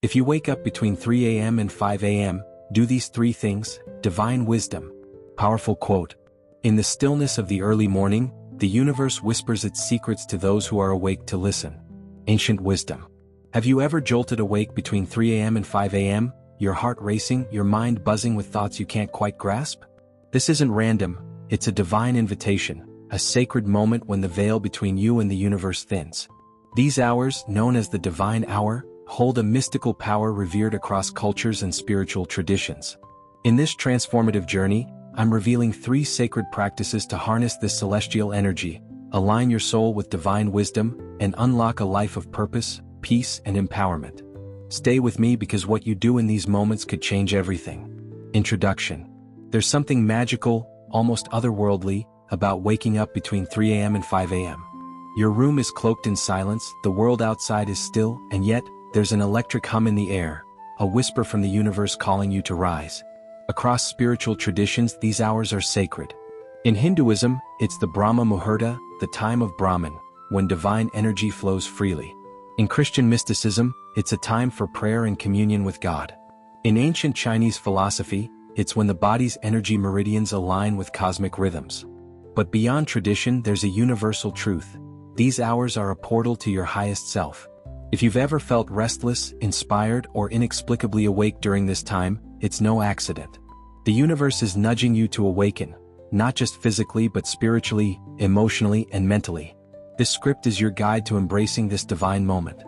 If you wake up between 3 a.m. and 5 a.m., do these three things: divine wisdom. Powerful quote. In the stillness of the early morning, the universe whispers its secrets to those who are awake to listen. Ancient wisdom. Have you ever jolted awake between 3 a.m. and 5 a.m., your heart racing, your mind buzzing with thoughts you can't quite grasp? This isn't random, it's a divine invitation, a sacred moment when the veil between you and the universe thins. These hours, known as the divine hour, hold a mystical power revered across cultures and spiritual traditions. In this transformative journey, I'm revealing 3 sacred practices to harness this celestial energy, align your soul with divine wisdom, and unlock a life of purpose, peace, and empowerment. Stay with me because what you do in these moments could change everything. Introduction. There's something magical, almost otherworldly, about waking up between 3 a.m. and 5 a.m. Your room is cloaked in silence, the world outside is still, and yet, there's an electric hum in the air, a whisper from the universe calling you to rise. Across spiritual traditions, these hours are sacred. In Hinduism, it's the Brahma Muhurta, the time of Brahman, when divine energy flows freely. In Christian mysticism, it's a time for prayer and communion with God. In ancient Chinese philosophy, it's when the body's energy meridians align with cosmic rhythms. But beyond tradition, there's a universal truth. These hours are a portal to your highest self. If you've ever felt restless, inspired, or inexplicably awake during this time, it's no accident. The universe is nudging you to awaken, not just physically but spiritually, emotionally, and mentally. This script is your guide to embracing this divine moment.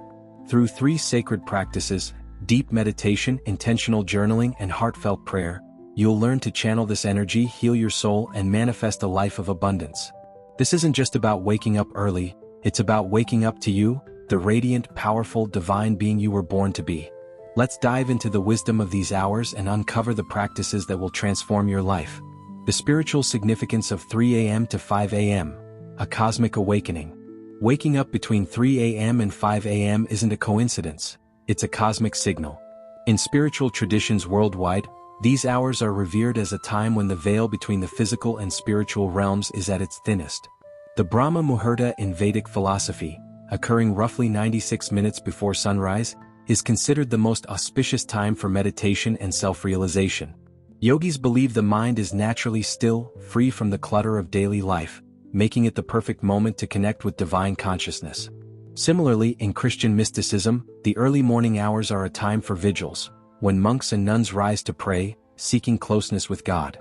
Through 3 sacred practices, deep meditation, intentional journaling, and heartfelt prayer, you'll learn to channel this energy, heal your soul, and manifest a life of abundance. This isn't just about waking up early, it's about waking up to you, the radiant, powerful, divine being you were born to be. Let's dive into the wisdom of these hours and uncover the practices that will transform your life. The spiritual significance of 3 a.m. to 5 a.m., a cosmic awakening. Waking up between 3 a.m. and 5 a.m. isn't a coincidence, it's a cosmic signal. In spiritual traditions worldwide, these hours are revered as a time when the veil between the physical and spiritual realms is at its thinnest. The Brahma Muhurta in Vedic philosophy, occurring roughly 96 minutes before sunrise, is considered the most auspicious time for meditation and self-realization. Yogis believe the mind is naturally still, free from the clutter of daily life, making it the perfect moment to connect with divine consciousness. Similarly, in Christian mysticism, the early morning hours are a time for vigils, when monks and nuns rise to pray, seeking closeness with God.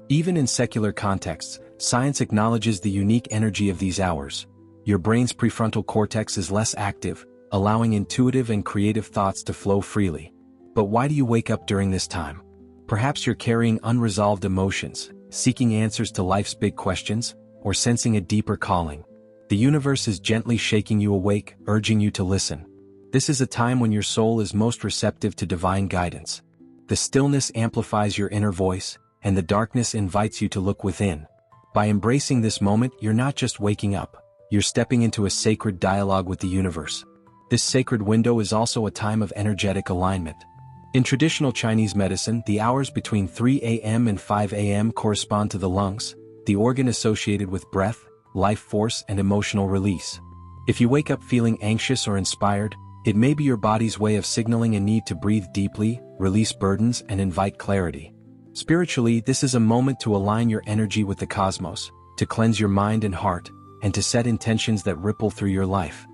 Even in secular contexts, science acknowledges the unique energy of these hours. Your brain's prefrontal cortex is less active, allowing intuitive and creative thoughts to flow freely. But why do you wake up during this time? Perhaps you're carrying unresolved emotions, seeking answers to life's big questions, or sensing a deeper calling. The universe is gently shaking you awake, urging you to listen. This is a time when your soul is most receptive to divine guidance. The stillness amplifies your inner voice, and the darkness invites you to look within. By embracing this moment, you're not just waking up, you're stepping into a sacred dialogue with the universe. This sacred window is also a time of energetic alignment. In traditional Chinese medicine, the hours between 3 a.m. and 5 a.m. correspond to the lungs, the organ associated with breath, life force, and emotional release. If you wake up feeling anxious or inspired, it may be your body's way of signaling a need to breathe deeply, release burdens, and invite clarity. Spiritually, this is a moment to align your energy with the cosmos, to cleanse your mind and heart, and to set intentions that ripple through your life.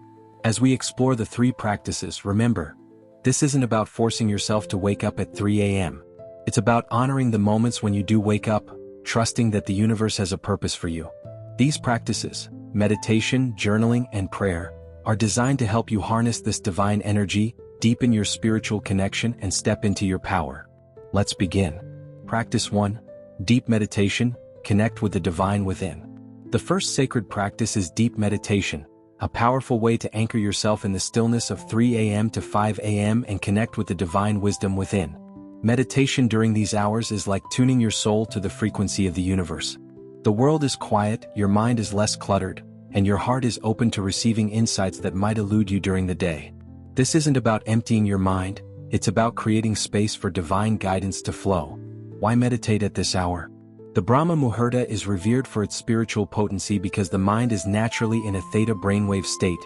As we explore the 3 practices, remember, this isn't about forcing yourself to wake up at 3 a.m. It's about honoring the moments when you do wake up, trusting that the universe has a purpose for you. These practices, meditation, journaling, and prayer, are designed to help you harness this divine energy, deepen your spiritual connection, and step into your power. Let's begin. Practice 1. Deep meditation, connect with the divine within. The first sacred practice is deep meditation, a powerful way to anchor yourself in the stillness of 3 a.m. to 5 a.m. and connect with the divine wisdom within. Meditation during these hours is like tuning your soul to the frequency of the universe. The world is quiet, your mind is less cluttered, and your heart is open to receiving insights that might elude you during the day. This isn't about emptying your mind, it's about creating space for divine guidance to flow. Why meditate at this hour? The Brahma Muhurta is revered for its spiritual potency because the mind is naturally in a theta brainwave state,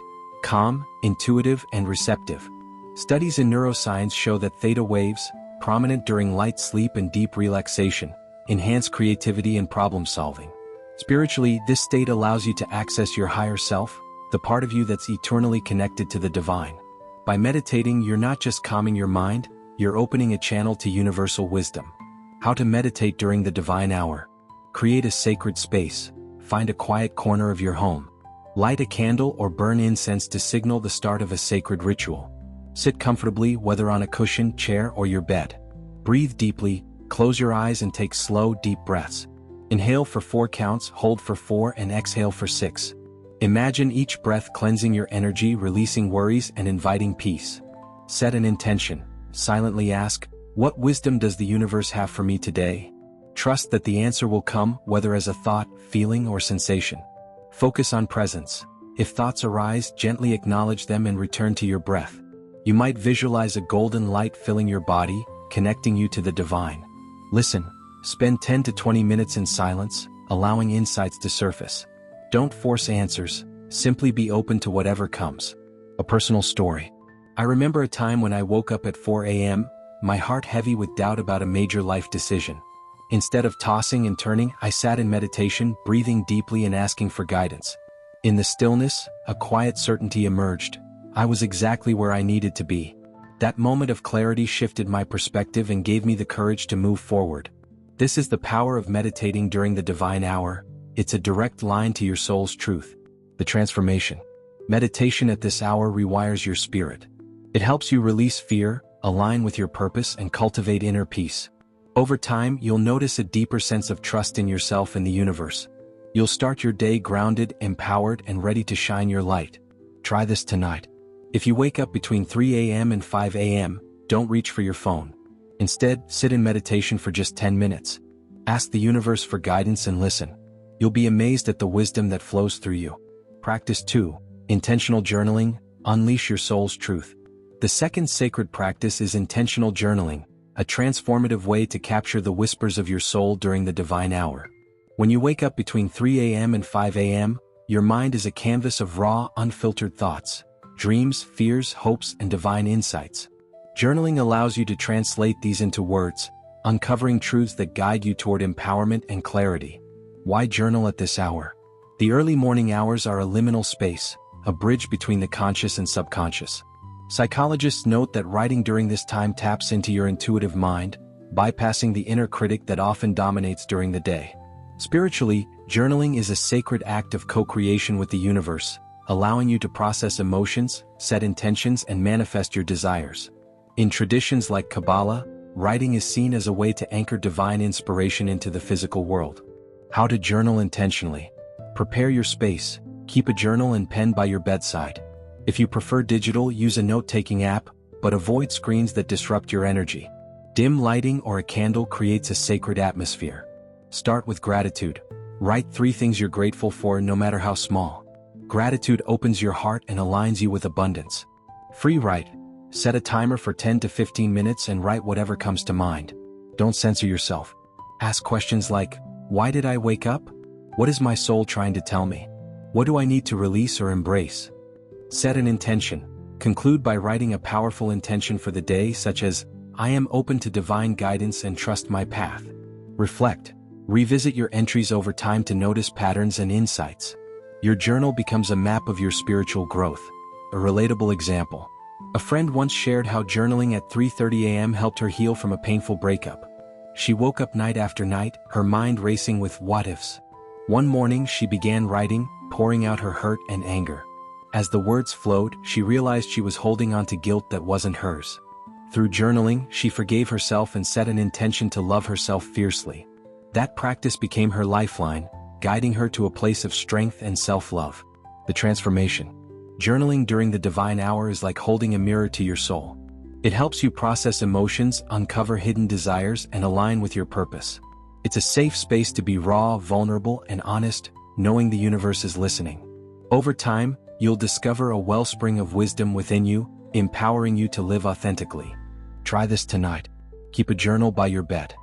calm, intuitive, and receptive. Studies in neuroscience show that theta waves, prominent during light sleep and deep relaxation, enhance creativity and problem solving. Spiritually, this state allows you to access your higher self, the part of you that's eternally connected to the divine. By meditating, you're not just calming your mind, you're opening a channel to universal wisdom. How to meditate during the divine hour. Create a sacred space. Find a quiet corner of your home. Light a candle or burn incense to signal the start of a sacred ritual. Sit comfortably, whether on a cushion, chair, or your bed. Breathe deeply, close your eyes and take slow, deep breaths. Inhale for 4 counts, hold for 4 and exhale for 6. Imagine each breath cleansing your energy, releasing worries and inviting peace. Set an intention. Silently ask, what wisdom does the universe have for me today? Trust that the answer will come, whether as a thought, feeling, or sensation. Focus on presence. If thoughts arise, gently acknowledge them and return to your breath. You might visualize a golden light filling your body, connecting you to the divine. Listen. Spend 10 to 20 minutes in silence, allowing insights to surface. Don't force answers, simply be open to whatever comes. A personal story. I remember a time when I woke up at 4 a.m., my heart heavy with doubt about a major life decision. Instead of tossing and turning, I sat in meditation, breathing deeply and asking for guidance. In the stillness, a quiet certainty emerged. I was exactly where I needed to be. That moment of clarity shifted my perspective and gave me the courage to move forward. This is the power of meditating during the divine hour. It's a direct line to your soul's truth. The transformation. Meditation at this hour rewires your spirit. It helps you release fear, align with your purpose, and cultivate inner peace. Over time, you'll notice a deeper sense of trust in yourself and the universe. You'll start your day grounded, empowered, and ready to shine your light. Try this tonight. If you wake up between 3 a.m. and 5 a.m., don't reach for your phone. Instead, sit in meditation for just 10 minutes. Ask the universe for guidance and listen. You'll be amazed at the wisdom that flows through you. Practice 2. Intentional journaling. Unleash your soul's truth. The second sacred practice is intentional journaling, a transformative way to capture the whispers of your soul during the divine hour. When you wake up between 3 a.m. and 5 a.m., your mind is a canvas of raw, unfiltered thoughts, dreams, fears, hopes, and divine insights. Journaling allows you to translate these into words, uncovering truths that guide you toward empowerment and clarity. Why journal at this hour? The early morning hours are a liminal space, a bridge between the conscious and subconscious. Psychologists note that writing during this time taps into your intuitive mind, bypassing the inner critic that often dominates during the day. Spiritually, journaling is a sacred act of co-creation with the universe, allowing you to process emotions, set intentions, and manifest your desires. In traditions like Kabbalah, writing is seen as a way to anchor divine inspiration into the physical world. How to journal intentionally. Prepare your space. Keep a journal and pen by your bedside. If you prefer digital, use a note-taking app, but avoid screens that disrupt your energy. Dim lighting or a candle creates a sacred atmosphere. Start with gratitude. Write 3 things you're grateful for, no matter how small. Gratitude opens your heart and aligns you with abundance. Free write. Set a timer for 10 to 15 minutes and write whatever comes to mind. Don't censor yourself. Ask questions like, why did I wake up? What is my soul trying to tell me? What do I need to release or embrace? Set an intention. Conclude by writing a powerful intention for the day, such as, I am open to divine guidance and trust my path. Reflect. Revisit your entries over time to notice patterns and insights. Your journal becomes a map of your spiritual growth. A relatable example. A friend once shared how journaling at 3:30 a.m. helped her heal from a painful breakup. She woke up night after night, her mind racing with what-ifs. One morning she began writing, pouring out her hurt and anger. As the words flowed, she realized she was holding on to guilt that wasn't hers. Through journaling, she forgave herself and set an intention to love herself fiercely. That practice became her lifeline, guiding her to a place of strength and self-love. The transformation. Journaling during the divine hour is like holding a mirror to your soul. It helps you process emotions, uncover hidden desires, and align with your purpose. It's a safe space to be raw, vulnerable, and honest, knowing the universe is listening. Over time, you'll discover a wellspring of wisdom within you, empowering you to live authentically. Try this tonight. Keep a journal by your bed.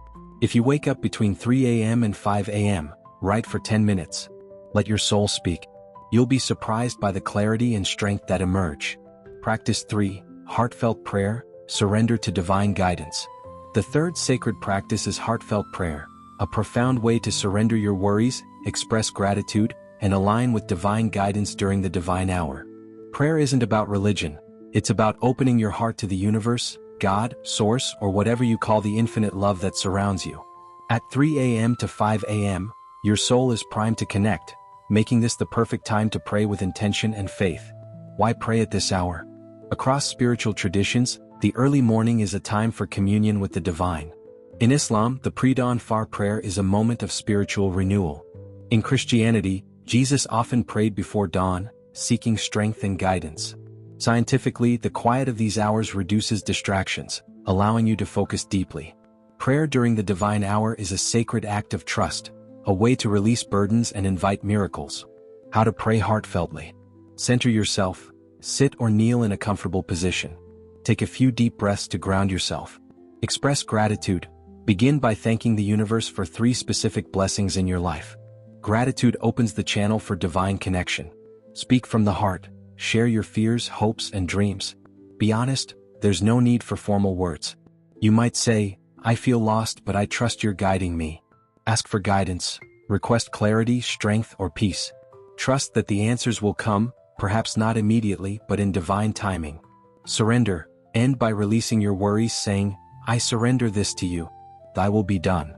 If you wake up between 3 a.m. and 5 a.m., write for 10 minutes. Let your soul speak. You'll be surprised by the clarity and strength that emerge. Practice 3. heartfelt prayer, surrender to divine guidance. The third sacred practice is heartfelt prayer, a profound way to surrender your worries, express gratitude, and align with divine guidance during the divine hour. Prayer isn't about religion, it's about opening your heart to the universe, God, Source, or whatever you call the infinite love that surrounds you. At 3 a.m. to 5 a.m., your soul is primed to connect, making this the perfect time to pray with intention and faith. Why pray at this hour? Across spiritual traditions, the early morning is a time for communion with the divine. In Islam, the pre-dawn far prayer is a moment of spiritual renewal. In Christianity, Jesus often prayed before dawn, seeking strength and guidance. Scientifically, the quiet of these hours reduces distractions, allowing you to focus deeply. Prayer during the divine hour is a sacred act of trust, a way to release burdens and invite miracles. How to pray heartfeltly. Center yourself, sit or kneel in a comfortable position. Take a few deep breaths to ground yourself. Express gratitude. Begin by thanking the universe for 3 specific blessings in your life. Gratitude opens the channel for divine connection. Speak from the heart. Share your fears, hopes, and dreams. Be honest, there's no need for formal words. You might say, "I feel lost, but I trust you're guiding me." Ask for guidance. Request clarity, strength, or peace. Trust that the answers will come, perhaps not immediately, but in divine timing. Surrender. End by releasing your worries, saying, "I surrender this to you. Thy will be done."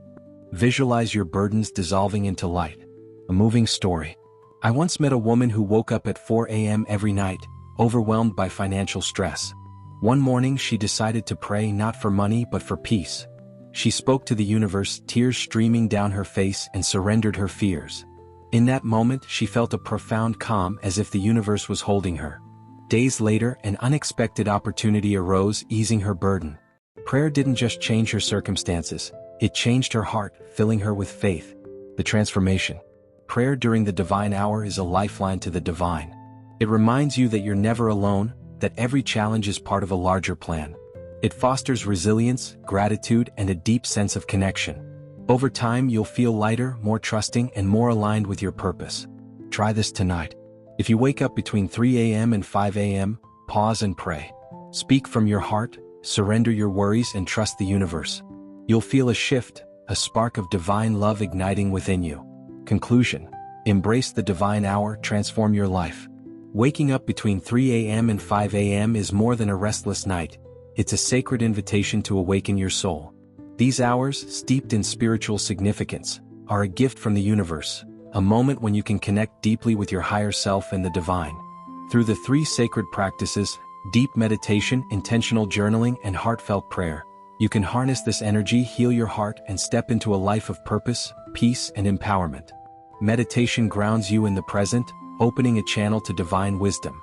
Visualize your burdens dissolving into light. A moving story. I once met a woman who woke up at 4 a.m. every night, overwhelmed by financial stress. One morning she decided to pray not for money but for peace. She spoke to the universe, tears streaming down her face, and surrendered her fears. In that moment she felt a profound calm, as if the universe was holding her. Days later, an unexpected opportunity arose, easing her burden. Prayer didn't just change her circumstances, it changed her heart, filling her with faith. The transformation. Prayer during the divine hour is a lifeline to the divine. It reminds you that you're never alone, that every challenge is part of a larger plan. It fosters resilience, gratitude, and a deep sense of connection. Over time, you'll feel lighter, more trusting, and more aligned with your purpose. Try this tonight. If you wake up between 3 a.m. and 5 a.m., pause and pray. Speak from your heart, surrender your worries, and trust the universe. You'll feel a shift, a spark of divine love igniting within you. Conclusion. Embrace the divine hour, transform your life. Waking up between 3 a.m. and 5 a.m. is more than a restless night. It's a sacred invitation to awaken your soul. These hours, steeped in spiritual significance, are a gift from the universe, a moment when you can connect deeply with your higher self and the divine. Through the 3 sacred practices, deep meditation, intentional journaling, and heartfelt prayer, you can harness this energy, heal your heart, and step into a life of purpose, peace, and empowerment. Meditation grounds you in the present, opening a channel to divine wisdom.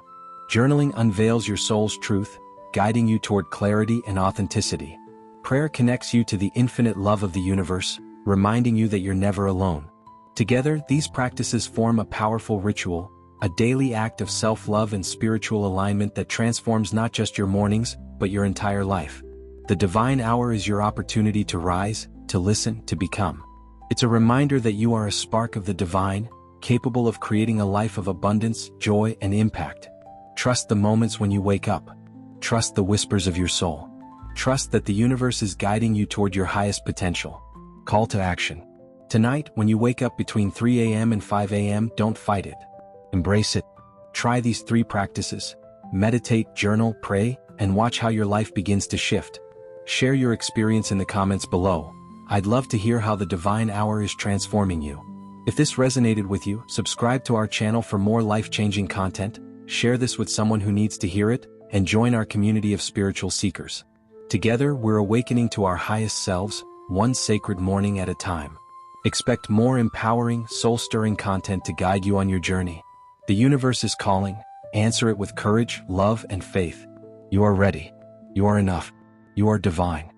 Journaling unveils your soul's truth, guiding you toward clarity and authenticity. Prayer connects you to the infinite love of the universe, reminding you that you're never alone. Together, these practices form a powerful ritual, a daily act of self-love and spiritual alignment that transforms not just your mornings, but your entire life. The divine hour is your opportunity to rise, to listen, to become. It's a reminder that you are a spark of the divine, capable of creating a life of abundance, joy, and impact. Trust the moments when you wake up. Trust the whispers of your soul. Trust that the universe is guiding you toward your highest potential. Call to action. Tonight, when you wake up between 3 a.m. and 5 a.m., don't fight it. Embrace it. Try these 3 practices. Meditate, journal, pray, and watch how your life begins to shift. Share your experience in the comments below. I'd love to hear how the divine hour is transforming you. If this resonated with you, subscribe to our channel for more life-changing content, share this with someone who needs to hear it, and join our community of spiritual seekers. Together, we're awakening to our highest selves, one sacred morning at a time. Expect more empowering, soul-stirring content to guide you on your journey. The universe is calling. Answer it with courage, love, and faith. You are ready. You are enough. You are divine.